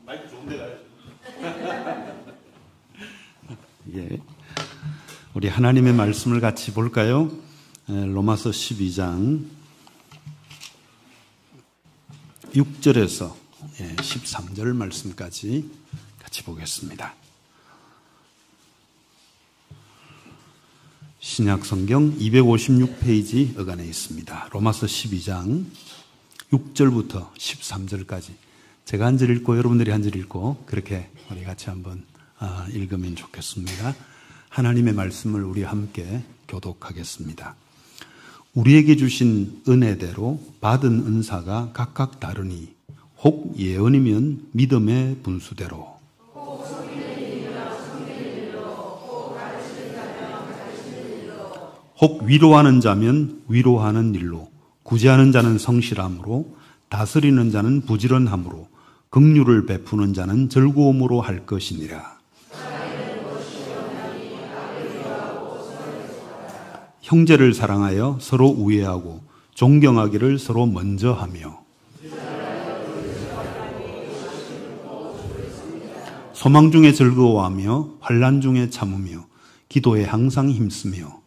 마이크 좋은 데 가야죠. 예. 우리 하나님의 말씀을 같이 볼까요? 로마서 12장 6절에서 13절 말씀까지 같이 보겠습니다. 신약 성경 256페이지 어간에 있습니다. 로마서 12장 6절부터 13절까지 제가 한 절 읽고 여러분들이 한 절 읽고 그렇게 우리 같이 한번 읽으면 좋겠습니다. 하나님의 말씀을 우리 함께 교독하겠습니다. 우리에게 주신 은혜대로 받은 은사가 각각 다르니 혹 예언이면 믿음의 분수대로, 혹 위로하는 자면 위로하는 일로, 구제하는 자는 성실함으로, 다스리는 자는 부지런함으로, 긍휼을 베푸는 자는 즐거움으로 할 것이니라. 형제를 사랑하여 서로 우애하고 존경하기를 서로 먼저 하며, 소망 중에 즐거워하며 환난 중에 참으며 기도에 항상 힘쓰며,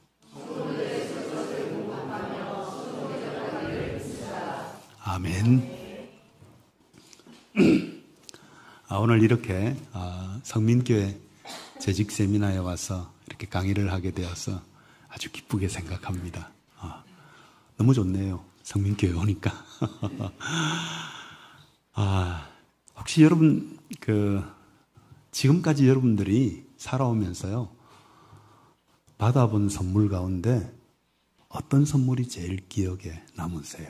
아멘. 오늘 이렇게 성민교회 재직 세미나에 와서 이렇게 강의를 하게 되어서 아주 기쁘게 생각합니다. 너무 좋네요. 성민교회 오니까. 혹시 여러분 지금까지 여러분들이 살아오면서요 받아본 선물 가운데 어떤 선물이 제일 기억에 남으세요?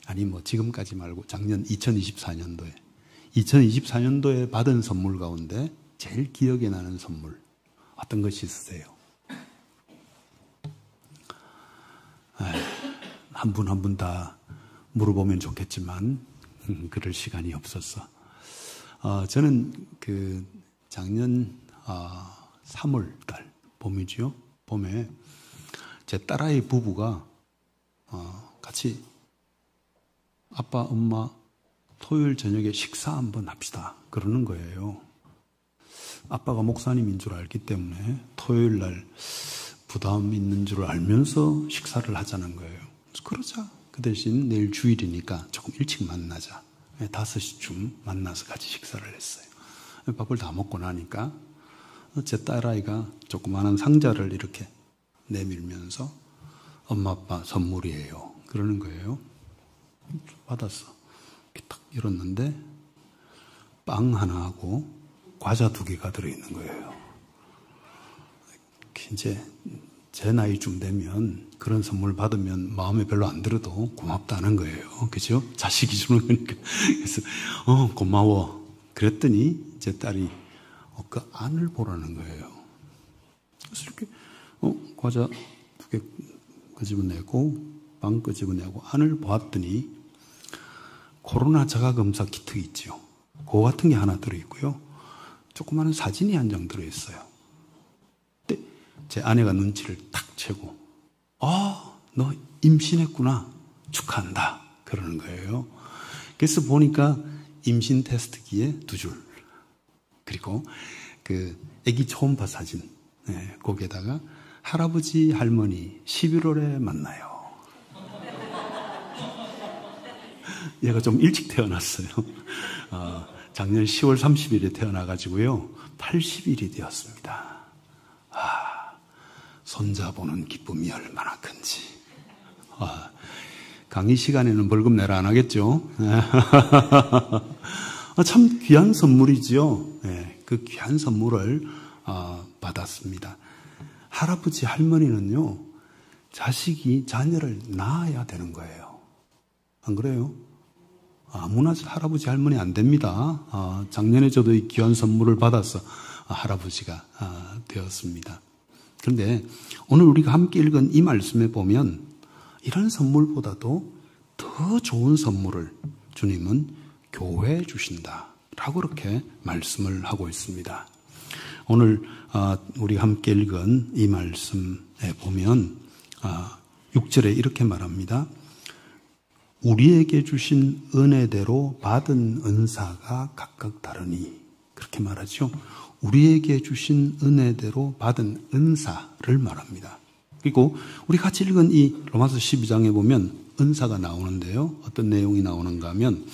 아니 지금까지 말고 작년 2024년도에 받은 선물 가운데 제일 기억에 나는 선물 어떤 것이 있으세요? 한 분 한 분 다 물어보면 좋겠지만 그럴 시간이 없었어. 저는 작년 3월 달 봄이죠. 봄에 제 딸아이 부부가 같이 아빠, 엄마 토요일 저녁에 식사 한번 합시다 그러는 거예요. 아빠가 목사님인 줄 알기 때문에 토요일 날 부담 있는 줄 알면서 식사를 하자는 거예요. 그래서 그러자. 그 대신 내일 주일이니까 조금 일찍 만나자. 5시쯤 만나서 같이 식사를 했어요. 밥을 다 먹고 나니까 제 딸아이가 조그마한 상자를 이렇게 내밀면서 엄마 아빠 선물이에요 그러는 거예요. 받았어. 딱 열었는데 빵 하나하고 과자 2개가 들어있는 거예요. 이제 제 나이쯤 되면 그런 선물 받으면 마음에 별로 안 들어도 고맙다는 거예요. 그죠? 자식이 주는 거니까. 그래서 고마워. 그랬더니 제 딸이 그 안을 보라는 거예요. 그래서 이렇게 과자 2개 끄집어내고 빵 끄집어내고 안을 보았더니 코로나 자가검사 키트 있죠. 그거 같은 게 하나 들어있고요. 조그마한 사진이 한 장 들어있어요. 근데 제 아내가 눈치를 탁 채고 너 임신했구나. 축하한다. 그러는 거예요. 그래서 보니까 임신 테스트기에 2줄 그리고 아기 초음파 사진 거기에다가 할아버지 할머니 11월에 만나요. 얘가 좀 일찍 태어났어요. 작년 10월 30일에 태어나가지고요 80일이 되었습니다. 손자 보는 기쁨이 얼마나 큰지. 강의 시간에는 벌금 내라 안 하겠죠? 참 귀한 선물이죠. 그 귀한 선물을 받았습니다. 할아버지 할머니는요 자녀를 낳아야 되는 거예요. 안 그래요? 아무나 할아버지 할머니 안 됩니다. 작년에 저도 이 귀한 선물을 받아서 할아버지가 되었습니다. 그런데 오늘 우리가 함께 읽은 이 말씀에 보면 이런 선물보다도 더 좋은 선물을 주님은 교회에 주신다라고 그렇게 말씀을 하고 있습니다. 오늘 우리 함께 읽은 이 말씀에 보면 6절에 이렇게 말합니다. 우리에게 주신 은혜대로 받은 은사가 각각 다르니 그렇게 말하죠. 우리에게 주신 은혜대로 받은 은사를 말합니다. 그리고 우리 같이 읽은 이 로마서 12장에 보면 은사가 나오는데요. 어떤 내용이 나오는가 하면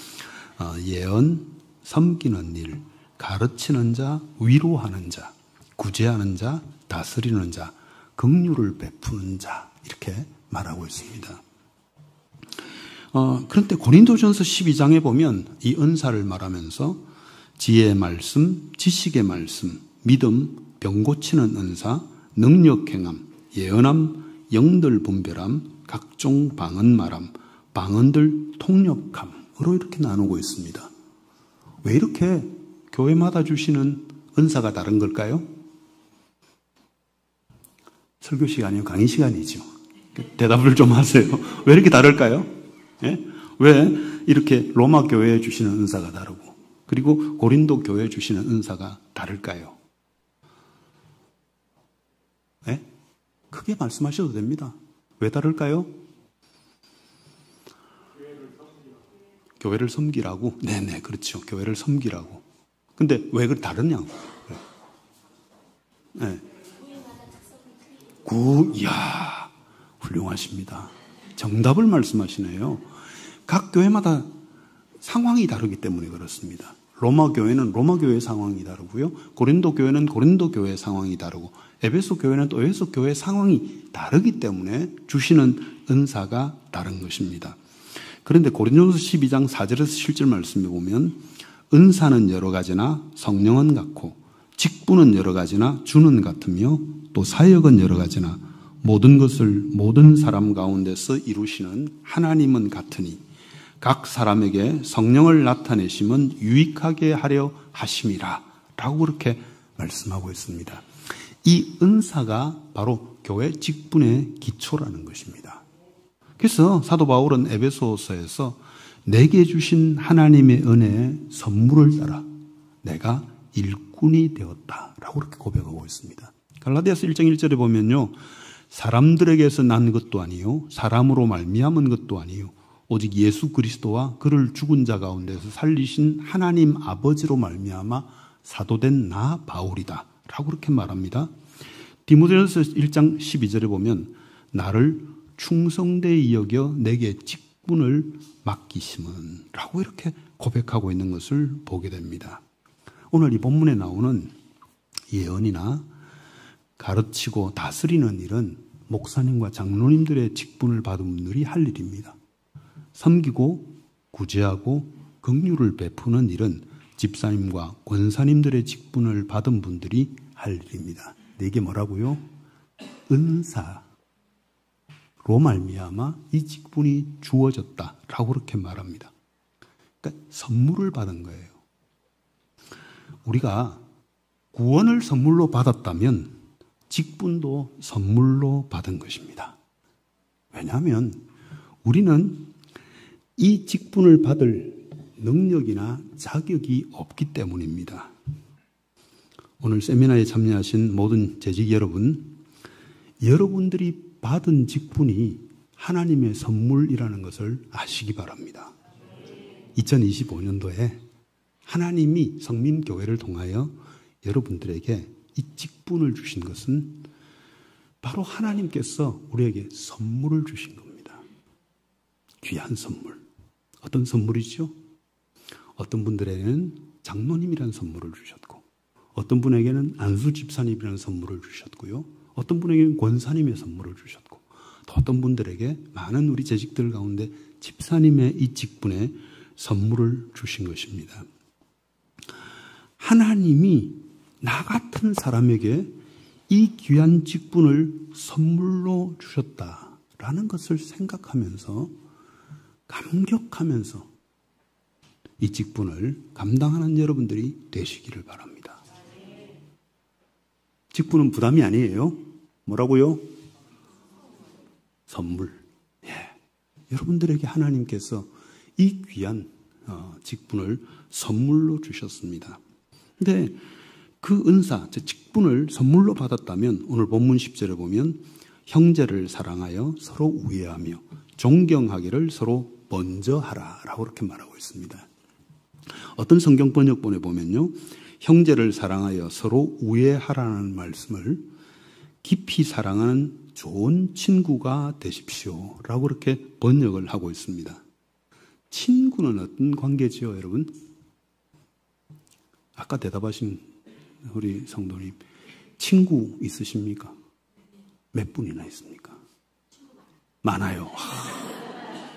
예언, 섬기는 일, 가르치는 자, 위로하는 자, 구제하는 자, 다스리는 자, 긍휼을 베푸는 자 이렇게 말하고 있습니다. 그런데 고린도전서 12장에 보면 이 은사를 말하면서 지혜의 말씀, 지식의 말씀, 믿음, 병 고치는 은사, 능력 행함, 예언함, 영들 분별함, 각종 방언 말함, 방언들 통역함으로 이렇게 나누고 있습니다. 왜 이렇게 교회마다 주시는 은사가 다른 걸까요? 설교 시간이요? 강의 시간이죠. 대답을 좀 하세요. 왜 이렇게 다를까요? 예? 왜 이렇게 로마 교회에 주시는 은사가 다르고 그리고 고린도 교회에 주시는 은사가 다를까요? 예? 크게 말씀하셔도 됩니다. 왜 다를까요? 교회를 섬기라고? 네네, 그렇죠. 교회를 섬기라고. 근데 왜 그렇게 다르냐고. 네. 이야, 훌륭하십니다. 정답을 말씀하시네요. 각 교회마다 상황이 다르기 때문에 그렇습니다. 로마 교회는 로마 교회의 상황이 다르고요. 고린도 교회는 고린도 교회의 상황이 다르고 에베소 교회는 또 에베소 교회의 상황이 다르기 때문에 주시는 은사가 다른 것입니다. 그런데 고린도전서 12장 4절에서 7절 말씀에 보면 은사는 여러 가지나 성령은 같고 직분은 여러 가지나 주는 같으며 또 사역은 여러 가지나 모든 것을 모든 사람 가운데서 이루시는 하나님은 같으니 각 사람에게 성령을 나타내심은 유익하게 하려 하심이라 라고 그렇게 말씀하고 있습니다. 이 은사가 바로 교회 직분의 기초라는 것입니다. 그래서 사도 바울은 에베소서에서 내게 주신 하나님의 은혜의 선물을 따라 내가 일꾼이 되었다라고 그렇게 고백하고 있습니다. 갈라디아서 1장 1절에 보면요. 사람들에게서 난 것도 아니요 사람으로 말미암은 것도 아니요 오직 예수 그리스도와 그를 죽은 자 가운데서 살리신 하나님 아버지로 말미암아 사도된 나 바울이다 라고 그렇게 말합니다. 디모데전서 1장 12절에 보면 나를 충성되이 여겨 내게 직분을 맡기심은 라고 이렇게 고백하고 있는 것을 보게 됩니다. 오늘 이 본문에 나오는 예언이나 가르치고 다스리는 일은 목사님과 장로님들의 직분을 받은 분들이 할 일입니다. 섬기고 구제하고 긍휼을 베푸는 일은 집사님과 권사님들의 직분을 받은 분들이 할 일입니다. 이게 뭐라고요? 은사로 말미암아 이 직분이 주어졌다라고 그렇게 말합니다. 그러니까 선물을 받은 거예요. 우리가 구원을 선물로 받았다면 직분도 선물로 받은 것입니다. 왜냐하면 우리는 이 직분을 받을 능력이나 자격이 없기 때문입니다. 오늘 세미나에 참여하신 모든 재직 여러분, 여러분들이 받은 직분이 하나님의 선물이라는 것을 아시기 바랍니다. 2025년도에 하나님이 성민교회를 통하여 여러분들에게 이 직분을 주신 것은 바로 하나님께서 우리에게 선물을 주신 겁니다. 귀한 선물. 어떤 선물이죠? 어떤 분들에게는 장로님이라는 선물을 주셨고 어떤 분에게는 안수 집사님이라는 선물을 주셨고요. 어떤 분에게는 권사님의 선물을 주셨고 또 어떤 분들에게 많은 우리 재직들 가운데 집사님의 이 직분에 선물을 주신 것입니다. 하나님이 나 같은 사람에게 이 귀한 직분을 선물로 주셨다라는 것을 생각하면서 감격하면서 이 직분을 감당하는 여러분들이 되시기를 바랍니다. 직분은 부담이 아니에요. 뭐라고요? 선물. 예. 여러분들에게 하나님께서 이 귀한 직분을 선물로 주셨습니다. 근데 그 은사, 즉 직분을 선물로 받았다면 오늘 본문 10절에 보면 형제를 사랑하여 서로 우애하며 존경하기를 서로 먼저 하라라고 그렇게 말하고 있습니다. 어떤 성경 번역본에 보면요, 형제를 사랑하여 서로 우애하라는 말씀을 깊이 사랑하는 좋은 친구가 되십시오라고 그렇게 번역을 하고 있습니다. 친구는 어떤 관계지요, 여러분? 아까 대답하신 우리 성도님, 친구 있으십니까? 몇 분이나 있습니까? 많아요.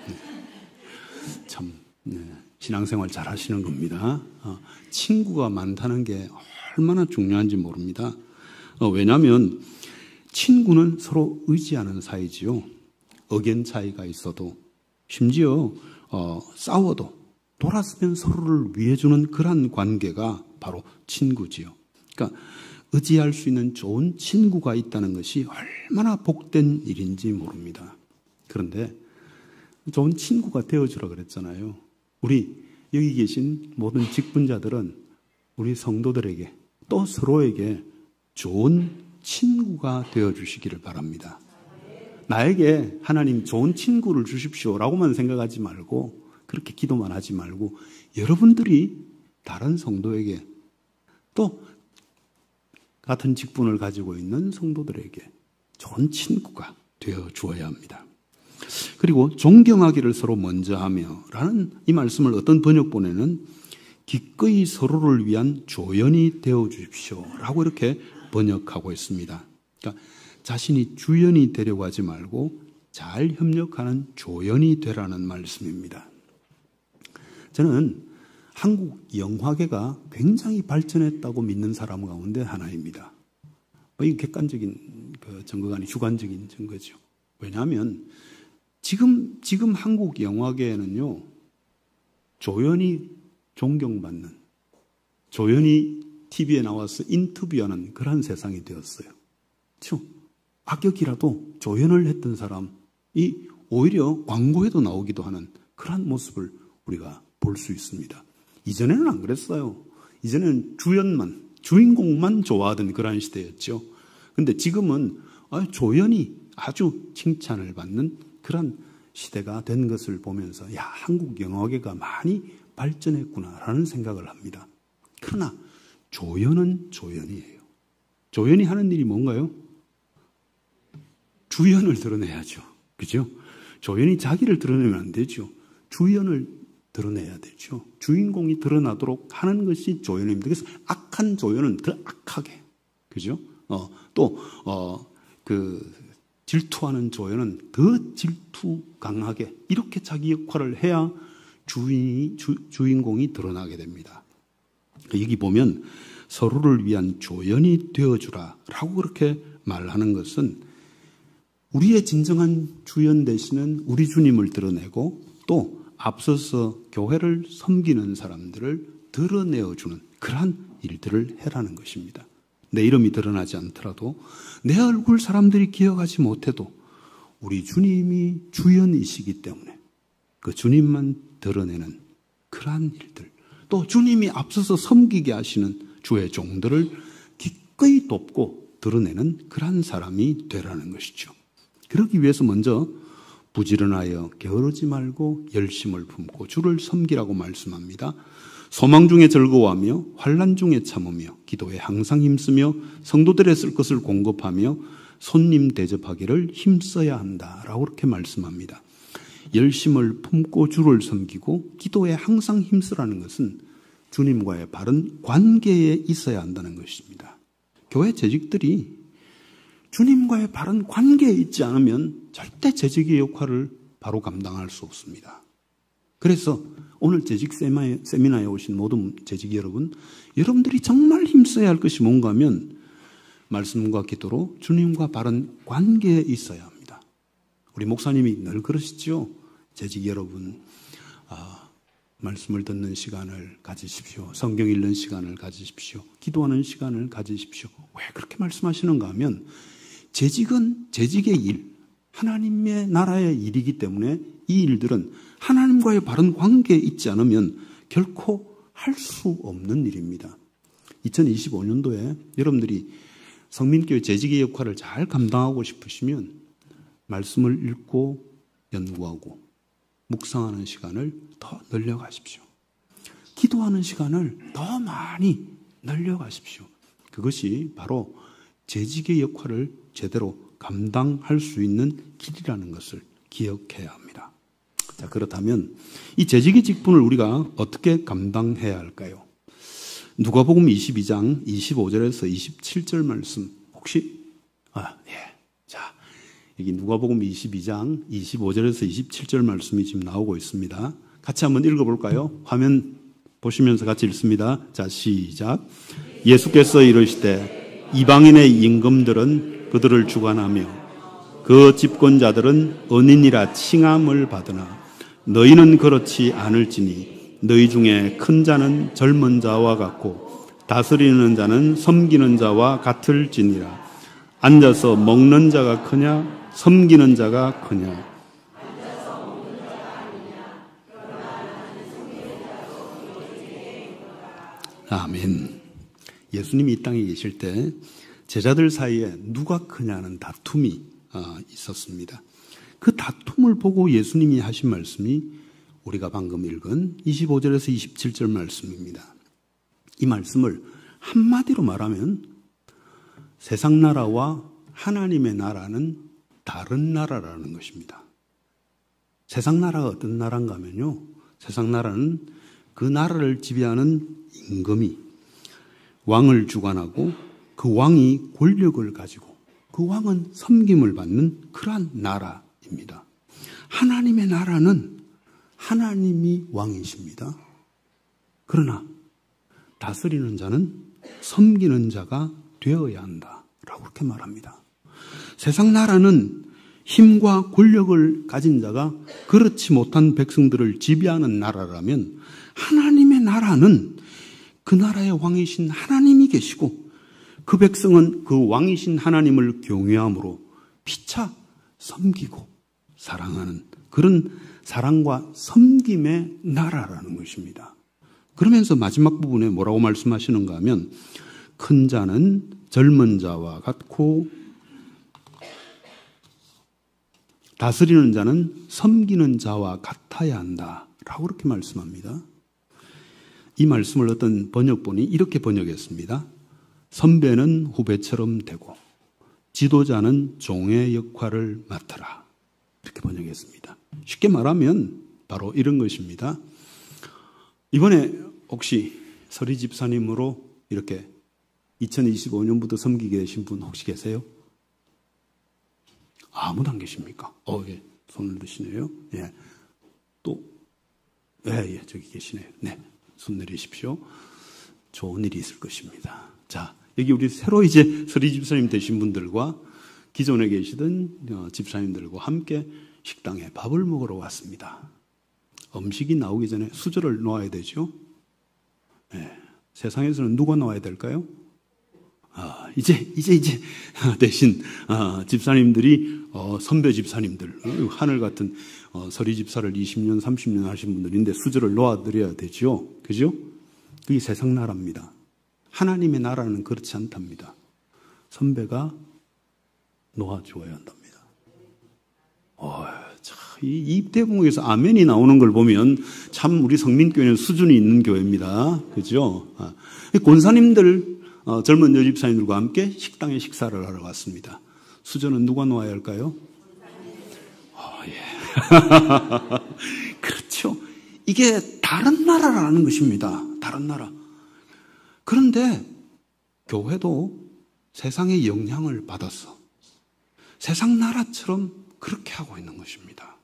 네. 참, 네. 신앙생활 잘 하시는 겁니다. 친구가 많다는 게 얼마나 중요한지 모릅니다. 왜냐하면 친구는 서로 의지하는 사이지요. 의견 차이가 있어도, 심지어 싸워도 돌아서면 서로를 위해주는 그런 관계가 바로 친구지요. 그러니까 의지할 수 있는 좋은 친구가 있다는 것이 얼마나 복된 일인지 모릅니다. 그런데 좋은 친구가 되어주라 그랬잖아요. 우리 여기 계신 모든 직분자들은 우리 성도들에게 또 서로에게 좋은 친구가 되어주시기를 바랍니다. 나에게 하나님 좋은 친구를 주십시오라고만 생각하지 말고, 그렇게 기도만 하지 말고, 여러분들이 다른 성도에게 또 같은 직분을 가지고 있는 성도들에게 좋은 친구가 되어 주어야 합니다. 그리고 존경하기를 서로 먼저 하며 라는 이 말씀을 어떤 번역본에는 기꺼이 서로를 위한 조연이 되어 주십시오 라고 이렇게 번역하고 있습니다. 그러니까 자신이 주연이 되려고 하지 말고 잘 협력하는 조연이 되라는 말씀입니다. 저는 한국 영화계가 굉장히 발전했다고 믿는 사람 가운데 하나입니다. 이게 객관적인 증거가 아니 주관적인 증거죠. 왜냐하면 지금 한국 영화계에는요, 조연이 존경받는, 조연이 TV에 나와서 인터뷰하는 그런 세상이 되었어요. 그렇죠? 악역이라도 조연을 했던 사람이 오히려 광고에도 나오기도 하는 그런 모습을 우리가 볼 수 있습니다. 이전에는 안 그랬어요. 이전에는 주인공만 좋아하던 그런 시대였죠. 근데 지금은 조연이 아주 칭찬을 받는 그런 시대가 된 것을 보면서 한국 영화계가 많이 발전했구나라는 생각을 합니다. 그러나 조연은 조연이에요. 조연이 하는 일이 뭔가요? 주연을 드러내야죠. 그죠? 조연이 자기를 드러내면 안 되죠. 주연을 드러내야 되죠. 주인공이 드러나도록 하는 것이 조연입니다. 그래서 악한 조연은 더 악하게, 그죠? 질투하는 조연은 더 질투 강하게 이렇게 자기 역할을 해야 주인공이 드러나게 됩니다. 여기 보면 서로를 위한 조연이 되어주라라고 그렇게 말하는 것은 우리의 진정한 주연 되시는 우리 주님을 드러내고 또 앞서서 교회를 섬기는 사람들을 드러내어주는 그러한 일들을 해라는 것입니다. 내 이름이 드러나지 않더라도 내 얼굴 사람들이 기억하지 못해도 우리 주님이 주연이시기 때문에 그 주님만 드러내는 그러한 일들, 또 주님이 앞서서 섬기게 하시는 주의 종들을 기꺼이 돕고 드러내는 그러한 사람이 되라는 것이죠. 그러기 위해서 먼저 부지런하여 게으르지 말고 열심을 품고 주를 섬기라고 말씀합니다. 소망 중에 즐거워하며 환난 중에 참으며 기도에 항상 힘쓰며 성도들의 쓸 것을 공급하며 손님 대접하기를 힘써야 한다라고 그렇게 말씀합니다. 열심을 품고 주를 섬기고 기도에 항상 힘쓰라는 것은 주님과의 바른 관계에 있어야 한다는 것입니다. 교회 재직들이 주님과의 바른 관계에 있지 않으면 절대 재직의 역할을 바로 감당할 수 없습니다. 그래서 오늘 재직 세미나에 오신 모든 재직 여러분, 여러분들이 정말 힘써야 할 것이 뭔가 하면 말씀과 기도로 주님과 바른 관계에 있어야 합니다. 우리 목사님이 늘 그러시죠. 재직 여러분, 말씀을 듣는 시간을 가지십시오. 성경 읽는 시간을 가지십시오. 기도하는 시간을 가지십시오. 왜 그렇게 말씀하시는가 하면 재직은 재직의 일, 하나님의 나라의 일이기 때문에 이 일들은 하나님과의 바른 관계에 있지 않으면 결코 할 수 없는 일입니다. 2025년도에 여러분들이 성민교회 재직의 역할을 잘 감당하고 싶으시면 말씀을 읽고 연구하고 묵상하는 시간을 더 늘려가십시오. 기도하는 시간을 더 많이 늘려가십시오. 그것이 바로 재직의 역할을 제대로 감당할 수 있는 길이라는 것을 기억해야 합니다. 자, 그렇다면 이 재직의 직분을 우리가 어떻게 감당해야 할까요? 누가복음 22장 25절에서 27절 말씀 혹시 자, 여기 누가복음 22장 25절에서 27절 말씀이 지금 나오고 있습니다. 같이 한번 읽어볼까요? 화면 보시면서 같이 읽습니다. 자, 시작. 예수께서 이르시되 이방인의 임금들은 그들을 주관하며 그 집권자들은 은인이라 칭함을 받으나 너희는 그렇지 않을지니 너희 중에 큰 자는 젊은 자와 같고 다스리는 자는 섬기는 자와 같을지니라. 앉아서 먹는 자가 크냐 섬기는 자가 크냐. 아멘. 예수님이 이 땅에 계실 때 제자들 사이에 누가 크냐는 다툼이 있었습니다. 그 다툼을 보고 예수님이 하신 말씀이 우리가 방금 읽은 25절에서 27절 말씀입니다. 이 말씀을 한마디로 말하면 세상 나라와 하나님의 나라는 다른 나라라는 것입니다. 세상 나라가 어떤 나라인가 하면요, 세상 나라는 그 나라를 지배하는 임금이 왕을 주관하고 그 왕이 권력을 가지고 그 왕은 섬김을 받는 그러한 나라입니다. 하나님의 나라는 하나님이 왕이십니다. 그러나 다스리는 자는 섬기는 자가 되어야 한다라고 그렇게 말합니다. 세상 나라는 힘과 권력을 가진 자가 그렇지 못한 백성들을 지배하는 나라라면 하나님의 나라는 그 나라의 왕이신 하나님이 계시고 그 백성은 그 왕이신 하나님을 경외함으로 피차 섬기고 사랑하는 그런 사랑과 섬김의 나라라는 것입니다. 그러면서 마지막 부분에 뭐라고 말씀하시는가 하면 큰 자는 젊은 자와 같고 다스리는 자는 섬기는 자와 같아야 한다라고 그렇게 말씀합니다. 이 말씀을 어떤 번역본이 이렇게 번역했습니다. 선배는 후배처럼 되고 지도자는 종의 역할을 맡아라. 이렇게 번역했습니다. 쉽게 말하면 바로 이런 것입니다. 이번에 혹시 서리 집사님으로 이렇게 2025년부터 섬기게 되신 분 혹시 계세요? 아무도 안 계십니까? 예, 손을 드시네요. 예. 또, 예, 저기 계시네요. 네. 손 내리십시오. 좋은 일이 있을 것입니다. 자, 여기 우리 새로 이제 서리 집사님 되신 분들과 기존에 계시던 집사님들과 함께 식당에 밥을 먹으러 왔습니다. 음식이 나오기 전에 수저를 놓아야 되죠. 네. 세상에서는 누가 나와야 될까요? 이제 대신 집사님들이 선배 집사님들, 하늘 같은 서리 집사를 20년, 30년 하신 분들인데 수저를 놓아드려야 되죠. 그죠? 그게 세상 나라입니다. 하나님의 나라는 그렇지 않답니다. 선배가 놓아주어야 한답니다. 이 대목에서 아멘이 나오는 걸 보면 참 우리 성민교회는 수준이 있는 교회입니다. 그죠? 권사님들, 젊은 여집사님들과 함께 식당에 식사를 하러 왔습니다. 수저는 누가 놓아야 할까요? 예. 그렇죠. 이게 다른 나라라는 것입니다. 다른 나라. 그런데 교회도 세상의 영향을 받아서 세상 나라처럼 그렇게 하고 있는 것입니다.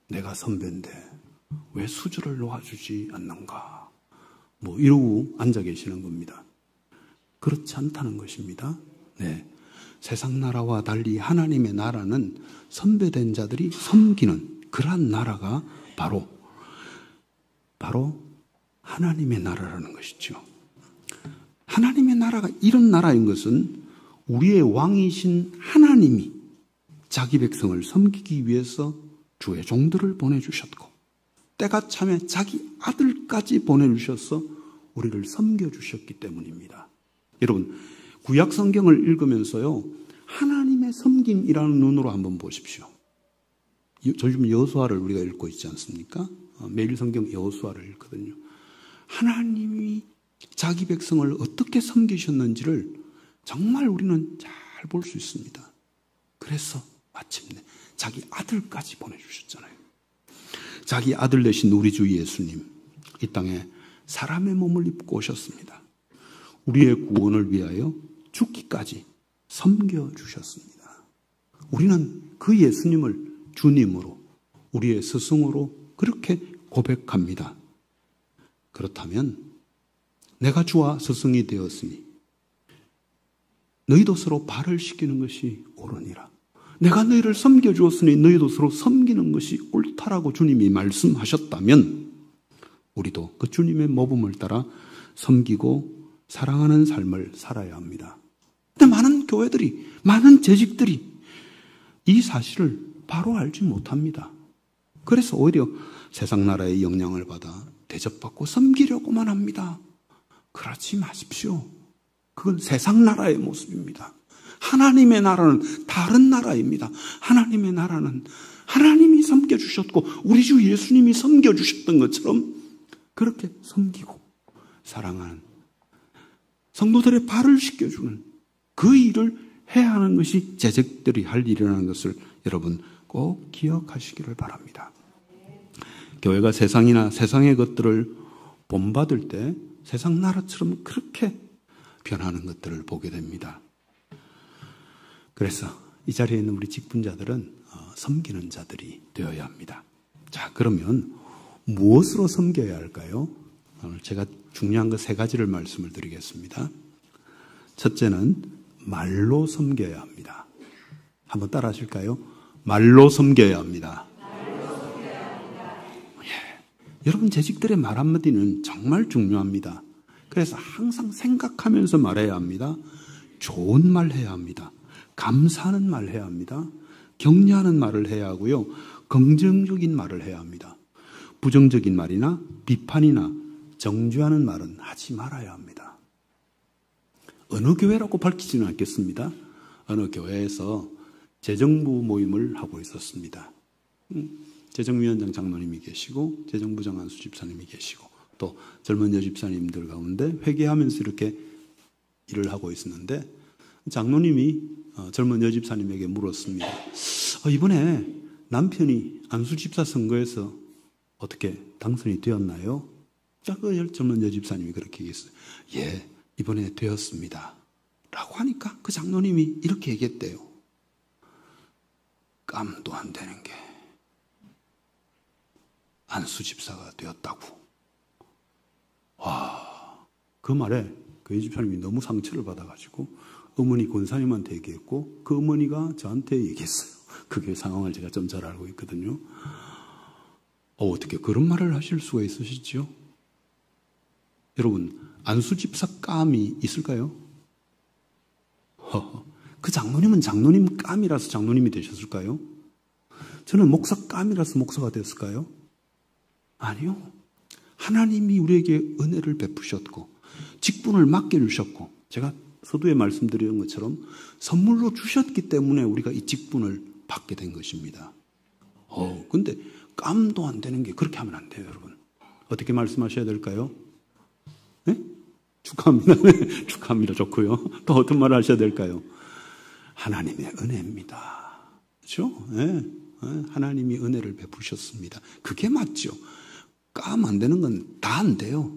내가 선배인데 왜 수저를 놓아주지 않는가? 이러고 앉아 계시는 겁니다. 그렇지 않다는 것입니다. 네. 세상 나라와 달리 하나님의 나라는 선배된 자들이 섬기는 그러한 나라가 바로 하나님의 나라라는 것이죠. 하나님의 나라가 이런 나라인 것은 우리의 왕이신 하나님이 자기 백성을 섬기기 위해서 주의 종들을 보내주셨고 때가 차면 자기 아들까지 보내주셔서 우리를 섬겨주셨기 때문입니다. 여러분, 구약 성경을 읽으면서요, 하나님의 섬김이라는 눈으로 한번 보십시오. 요즘 여호수아를 우리가 읽고 있지 않습니까? 매일 성경 여호수아를 읽거든요. 하나님이 자기 백성을 어떻게 섬기셨는지를 정말 우리는 잘 볼 수 있습니다. 그래서 마침내 자기 아들까지 보내주셨잖아요. 자기 아들 되신 우리 주 예수님, 이 땅에 사람의 몸을 입고 오셨습니다. 우리의 구원을 위하여 죽기까지 섬겨주셨습니다. 우리는 그 예수님을 주님으로, 우리의 스승으로 그렇게 고백합니다. 그렇다면 내가 주와 스승이 되었으니 너희도 서로 발을 씻기는 것이 옳으니라. 내가 너희를 섬겨주었으니 너희도 서로 섬기는 것이 옳다라고 주님이 말씀하셨다면 우리도 그 주님의 모범을 따라 섬기고 사랑하는 삶을 살아야 합니다. 근데 많은 교회들이, 많은 재직들이 이 사실을 바로 알지 못합니다. 그래서 오히려 세상 나라의 영향을 받아 대접받고 섬기려고만 합니다. 그러지 마십시오. 그건 세상 나라의 모습입니다. 하나님의 나라는 다른 나라입니다. 하나님의 나라는 하나님이 섬겨주셨고 우리 주 예수님이 섬겨주셨던 것처럼 그렇게 섬기고 사랑하는 성도들의 발을 씻겨주는 그 일을 해야 하는 것이 재직들이 할 일이라는 것을 여러분 꼭 기억하시기를 바랍니다. 교회가 세상이나 세상의 것들을 본받을 때 세상 나라처럼 그렇게 변하는 것들을 보게 됩니다. 그래서 이 자리에 있는 우리 직분자들은 섬기는 자들이 되어야 합니다. 자, 그러면 무엇으로 섬겨야 할까요? 오늘 제가 중요한 것 3가지를 말씀을 드리겠습니다. 첫째는 말로 섬겨야 합니다. 한번 따라 하실까요? 말로 섬겨야 합니다. 여러분 재직들의 말 한마디는 정말 중요합니다. 그래서 항상 생각하면서 말해야 합니다. 좋은 말 해야 합니다. 감사하는 말 해야 합니다. 격려하는 말을 해야 하고요. 긍정적인 말을 해야 합니다. 부정적인 말이나 비판이나 정죄하는 말은 하지 말아야 합니다. 어느 교회라고 밝히지는 않겠습니다. 어느 교회에서 재정부 모임을 하고 있었습니다. 재정위원장 장로님이 계시고 재정부장 안수 집사님이 계시고 또 젊은 여집사님들 가운데 회개하면서 이렇게 일을 하고 있었는데 장로님이 젊은 여집사님에게 물었습니다. 이번에 남편이 안수 집사 선거에서 어떻게 당선이 되었나요? 그 젊은 여집사님이 그렇게 얘기했어요. 예, 이번에 되었습니다. 라고 하니까 그 장로님이 이렇게 얘기했대요. 깜도 안 되는 게 안수 집사가 되었다고. 와, 그 말에 그 여집사님이 너무 상처를 받아가지고 어머니 권사님한테 얘기했고 그 어머니가 저한테 얘기했어요. 그게 상황을 제가 좀 잘 알고 있거든요. 어떻게 그런 말을 하실 수가 있으시죠? 여러분, 안수 집사 감이 있을까요? 그 장로님은 장로님 감이라서 장로님이 되셨을까요? 저는 목사 감이라서 목사가 됐을까요? 아니요. 하나님이 우리에게 은혜를 베푸셨고 직분을 맡겨주셨고 제가 서두에 말씀드린 것처럼 선물로 주셨기 때문에 우리가 이 직분을 받게 된 것입니다. 근데 깜도 안 되는 게 그렇게 하면 안 돼요, 여러분. 어떻게 말씀하셔야 될까요? 네? 축하합니다. 축하합니다. 좋고요. 또 어떤 말을 하셔야 될까요? 하나님의 은혜입니다. 그렇죠? 네. 하나님이 은혜를 베푸셨습니다. 그게 맞죠. 깜 안 되는 건 다 안 돼요.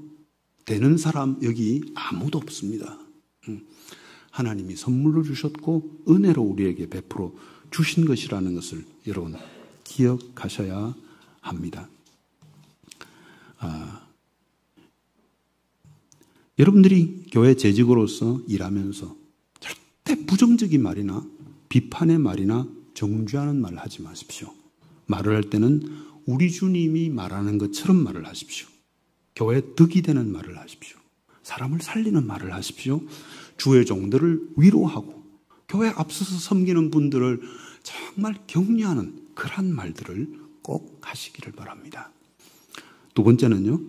되는 사람 여기 아무도 없습니다. 하나님이 선물로 주셨고 은혜로 우리에게 베풀어 주신 것이라는 것을 여러분 기억하셔야 합니다. 여러분들이 교회 재직으로서 일하면서 절대 부정적인 말이나 비판의 말이나 정죄하는 말을 하지 마십시오. 말을 할 때는 우리 주님이 말하는 것처럼 말을 하십시오. 교회에 득이 되는 말을 하십시오. 사람을 살리는 말을 하십시오. 주의 종들을 위로하고 교회 앞서서 섬기는 분들을 정말 격려하는 그런 말들을 꼭 하시기를 바랍니다. 두 번째는요.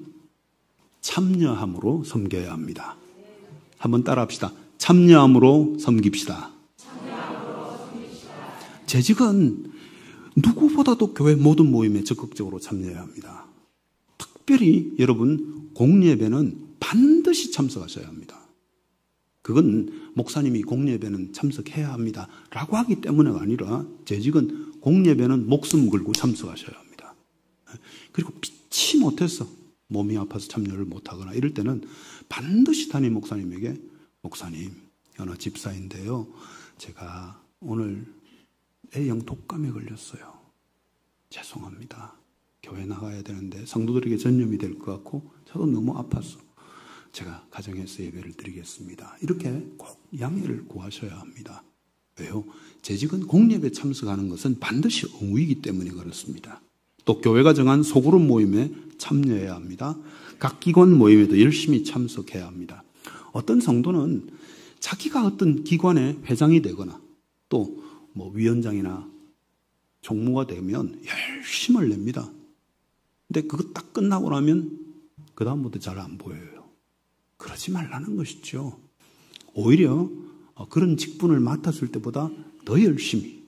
참여함으로 섬겨야 합니다. 한번 따라합시다. 참여함으로 섬깁시다. 재직은 누구보다도 교회 모든 모임에 적극적으로 참여해야 합니다. 특별히 여러분 공예배는 반드시 참석하셔야 합니다. 그건 목사님이 공예배는 참석해야 합니다 라고 하기 때문에가 아니라 재직은 공예배는 목숨 걸고 참석하셔야 합니다. 그리고 피치 못해서 몸이 아파서 참여를 못하거나 이럴 때는 반드시 담임 목사님에게 목사님, 어느 집사인데요, 제가 오늘 A형 독감에 걸렸어요. 죄송합니다. 교회 나가야 되는데 성도들에게 전염이 될 것 같고 저도 너무 아팠어. 제가 가정에서 예배를 드리겠습니다. 이렇게 꼭 양해를 구하셔야 합니다. 왜요? 재직은 공예배 참석하는 것은 반드시 의무이기 때문에 그렇습니다. 또 교회가 정한 소그룹 모임에 참여해야 합니다. 각 기관 모임에도 열심히 참석해야 합니다. 어떤 성도는 자기가 어떤 기관의 회장이 되거나 또 뭐 위원장이나 총무가 되면 열심을 냅니다. 근데 그거 딱 끝나고 나면 그 다음부터 잘 안 보여요. 그러지 말라는 것이죠. 오히려 그런 직분을 맡았을 때보다 더 열심히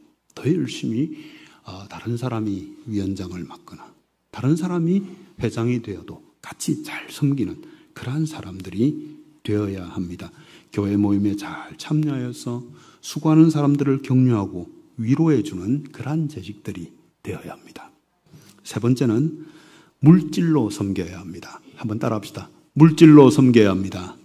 다른 사람이 위원장을 맡거나 다른 사람이 회장이 되어도 같이 잘 섬기는 그러한 사람들이 되어야 합니다. 교회 모임에 잘 참여해서 수고하는 사람들을 격려하고 위로해주는 그러한 재직들이 되어야 합니다. 세 번째는 물질로 섬겨야 합니다. 한번 따라합시다. 물질로 섬겨야 합니다.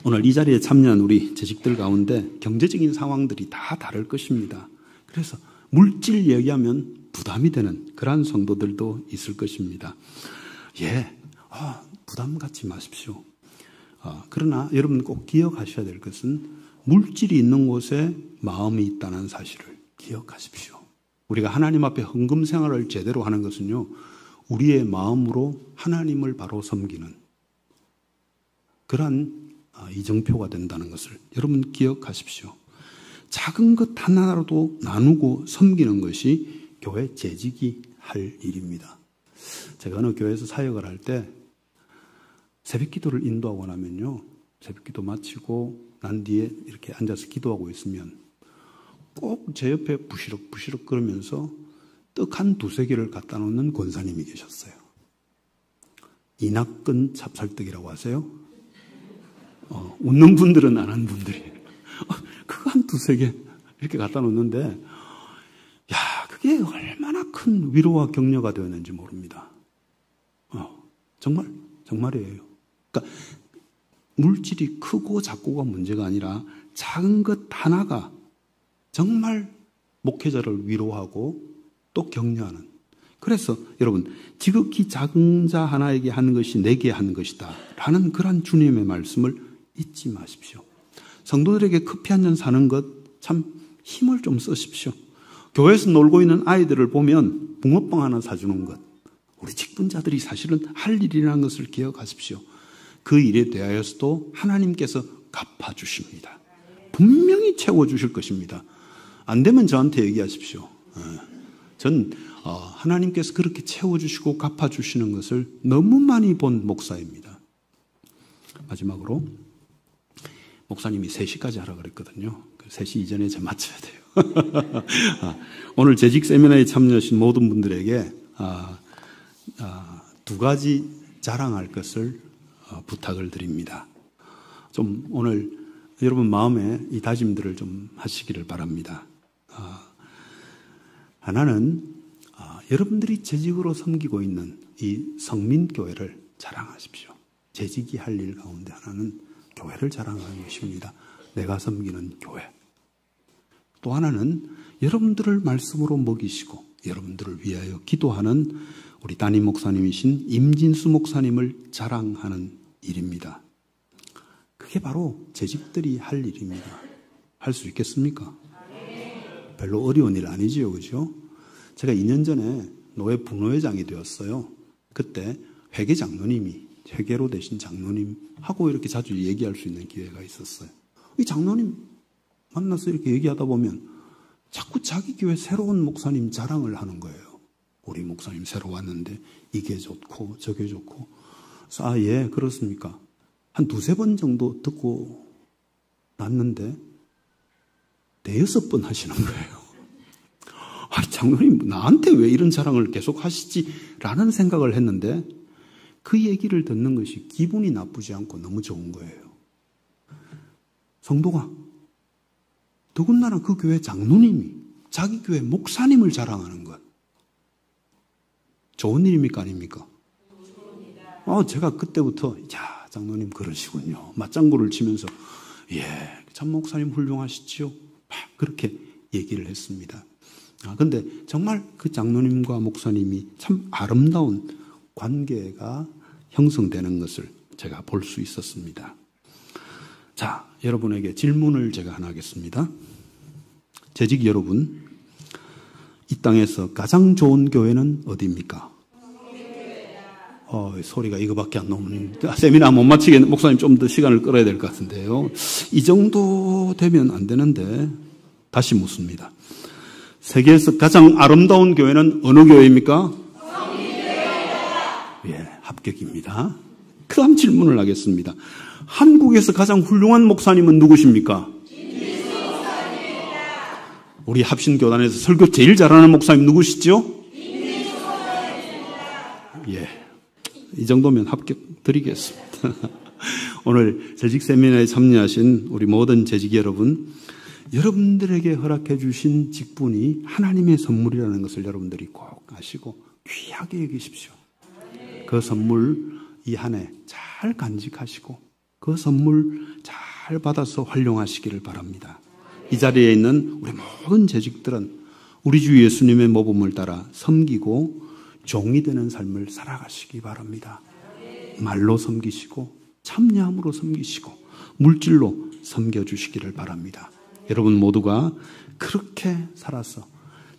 오늘 이 자리에 참여한 우리 재직들 가운데 경제적인 상황들이 다 다를 것입니다. 그래서 물질 얘기하면 부담이 되는 그러한 성도들도 있을 것입니다. 부담 갖지 마십시오. 그러나 여러분 꼭 기억하셔야 될 것은 물질이 있는 곳에 마음이 있다는 사실을 기억하십시오. 우리가 하나님 앞에 헌금 생활을 제대로 하는 것은요, 우리의 마음으로 하나님을 바로 섬기는 그러한 이정표가 된다는 것을 여러분 기억하십시오. 작은 것 하나라도 나누고 섬기는 것이 교회 재직이 할 일입니다. 제가 어느 교회에서 사역을 할 때 새벽 기도를 인도하고 나면요, 새벽 기도 마치고 난 뒤에 이렇게 앉아서 기도하고 있으면 꼭 제 옆에 부시럭부시럭 그러면서 떡 한 두세 개를 갖다 놓는 권사님이 계셨어요. 이낙근 찹쌀떡이라고 하세요? 웃는 분들은 안 한 분들이 그거 한 두세 개 이렇게 갖다 놓는데, 그게 얼마나 큰 위로와 격려가 되었는지 모릅니다. 정말이에요. 그러니까 물질이 크고 작고가 문제가 아니라 작은 것 하나가 정말 목회자를 위로하고 또 격려하는. 그래서 여러분, 지극히 작은 자 하나에게 하는 것이 내게 하는 것이다 라는 그런 주님의 말씀을 잊지 마십시오. 성도들에게 커피 한 잔 사는 것 참 힘을 좀 쓰십시오. 교회에서 놀고 있는 아이들을 보면 붕어빵 하나 사주는 것, 우리 직분자들이 사실은 할 일이라는 것을 기억하십시오. 그 일에 대하여서도 하나님께서 갚아주십니다. 분명히 채워주실 것입니다. 안 되면 저한테 얘기하십시오. 전 하나님께서 그렇게 채워주시고 갚아주시는 것을 너무 많이 본 목사입니다. 마지막으로 목사님이 3시까지 하라고 그랬거든요. 3시 이전에 제가 마쳐야 돼요. 오늘 재직 세미나에 참여하신 모든 분들에게 두 가지 자랑할 것을 부탁을 드립니다. 좀 오늘 여러분 마음에 이 다짐들을 좀 하시기를 바랍니다. 하나는 여러분들이 재직으로 섬기고 있는 이 성민교회를 자랑하십시오. 재직이 할 일 가운데 하나는 교회를 자랑하는 것입니다. 내가 섬기는 교회. 또 하나는 여러분들을 말씀으로 먹이시고 여러분들을 위하여 기도하는 우리 담임 목사님이신 임진수 목사님을 자랑하는 일입니다. 그게 바로 재직들이 할 일입니다. 할 수 있겠습니까? 별로 어려운 일 아니지요, 그죠? 제가 2년 전에 노회 부노회장이 되었어요. 그때 회계 장로님이 회계로 되신 장로님하고 이렇게 자주 얘기할 수 있는 기회가 있었어요. 이 장로님 만나서 이렇게 얘기하다 보면 자꾸 자기 교회 새로운 목사님 자랑을 하는 거예요. 우리 목사님 새로 왔는데 이게 좋고 저게 좋고. 그래서 예, 그렇습니까? 한 두세 번 정도 듣고 났는데 5-6번 하시는 거예요. 장로님 나한테 왜 이런 자랑을 계속 하시지라는 생각을 했는데 그 얘기를 듣는 것이 기분이 나쁘지 않고 너무 좋은 거예요. 성도가 더군다나 그 교회 장로님이 자기 교회 목사님을 자랑하는 것. 좋은 일입니까 아닙니까? 제가 그때부터 장로님 그러시군요. 맞장구를 치면서 참 목사님 훌륭하시지요. 그렇게 얘기를 했습니다. 근데 정말 그 장로님과 목사님이 참 아름다운 관계가 형성되는 것을 제가 볼 수 있었습니다. 자, 여러분에게 질문을 제가 하나 하겠습니다. 재직 여러분, 이 땅에서 가장 좋은 교회는 어디입니까? 소리가 이거밖에 안 나오는, 세미나 못 마치겠네. 목사님 좀 더 시간을 끌어야 될 것 같은데요. 이 정도 되면 안 되는데, 다시 묻습니다. 세계에서 가장 아름다운 교회는 어느 교회입니까? 합격입니다. 그 다음 질문을 하겠습니다. 한국에서 가장 훌륭한 목사님은 누구십니까? 우리 합신교단에서 설교 제일 잘하는 목사님 누구시죠? 이 정도면 합격 드리겠습니다. 오늘 재직 세미나에 참여하신 우리 모든 재직 여러분, 여러분들에게 허락해 주신 직분이 하나님의 선물이라는 것을 여러분들이 꼭 아시고 귀하게 여기십시오. 그 선물 이 한 해 잘 간직하시고 그 선물 잘 받아서 활용하시기를 바랍니다. 이 자리에 있는 우리 모든 재직들은 우리 주 예수님의 모범을 따라 섬기고 종이 되는 삶을 살아가시기 바랍니다. 말로 섬기시고 참여함으로 섬기시고 물질로 섬겨주시기를 바랍니다. 여러분 모두가 그렇게 살아서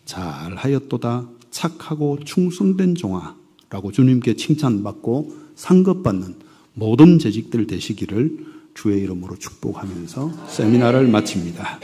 잘하였도다 착하고 충성된 종아라고 주님께 칭찬받고 상급받는 모든 재직들 되시기를 주의 이름으로 축복하면서 세미나를 마칩니다.